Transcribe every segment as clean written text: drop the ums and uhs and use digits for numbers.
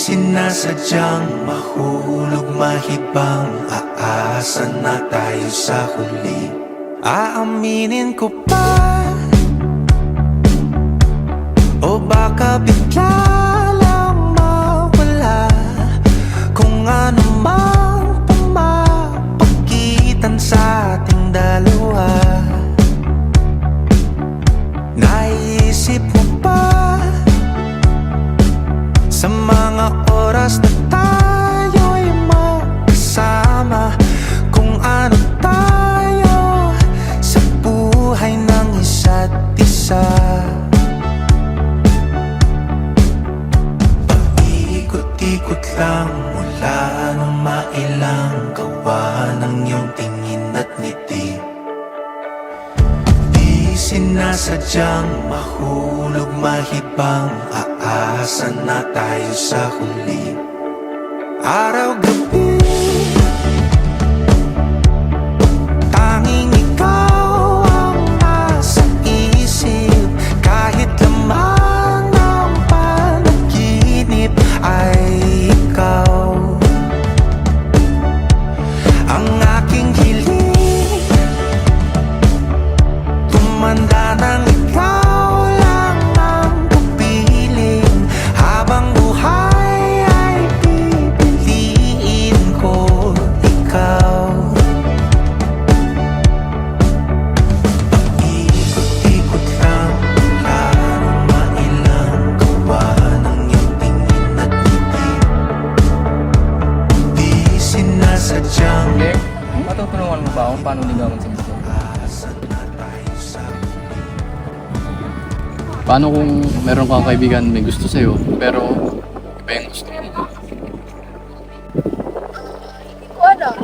sinasadyang mahulog mahibang, aasa na tayo sa huli. Aaminin ko pa, o baka bigla lang mawala kung ano mang pumapagitan sa ating dalawa. Naisip mo ba sa mga oras na tayo'y magkasama, kung ano tayo sa buhay ng isa't isa? Ikot lang mula nung mailang gawa ng iyong tingin at ngiti. Di sinasadyang mahulog mahibang, aasa na tayo sa huli. Araw-gabi tanging ikaw ang nasa isip, kahit laman ng panaginip ay ikaw ang aking hiling. Tumanda nang ikaw lang ang pupiling, habang buhay ay pipiliin ko ikaw. Ikot-ikot lang mula nung mailang gawa ng iyong tingin at ngiti. Di sinasadyang Matutulungan mo ba ako paano ligawan si Gusto? Paano kung meron kang kaibigan may gusto sa'yo, pero iba yung gusto mo? Hindi ko alam.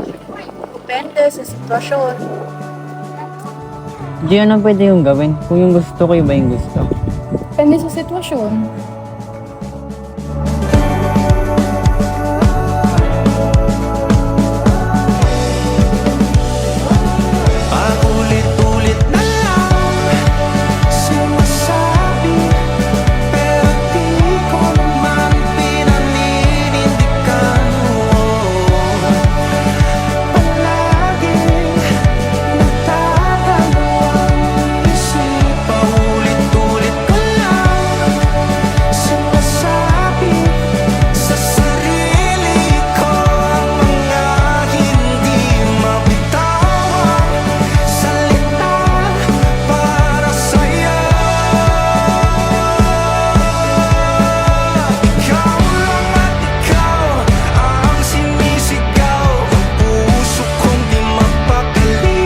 Depende sa sitwasyon. Di ano pwede yung gawin kung yung gusto ko iba yung gusto. Depende sa sitwasyon. paulit-ulit na lang sinasabi, pero di ko naman pinaninindigan mo. Palaging nagdadalawang isip, paulit-ulit ko lang sinasabi sa sarili ko ang mga hindi mabitawang salita para sa'yo. Ikaw lang at ikaw ang sinisigaw, ang puso kong di mapakali.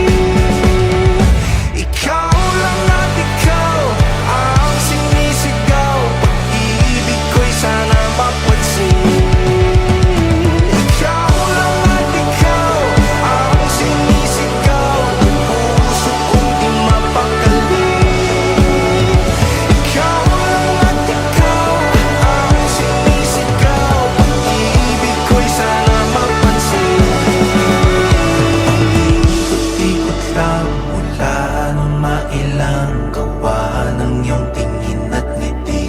Ikaw lang at ikaw ang sinisigaw, pag-ibig ko'y sana mapansin. Ikaw lang at ikaw ang sinisigaw, ang puso kong di mapakali. Ikaw lang at ikaw ang sinisigaw, pag-ibig ko'y sana mapansin. Ikot-ikot lang mula nung mailang gawa ng iyong tingin at ngiti.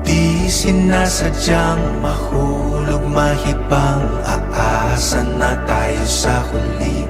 Di sinasadyang mahulog mahibang, aasa na tayo sa huli.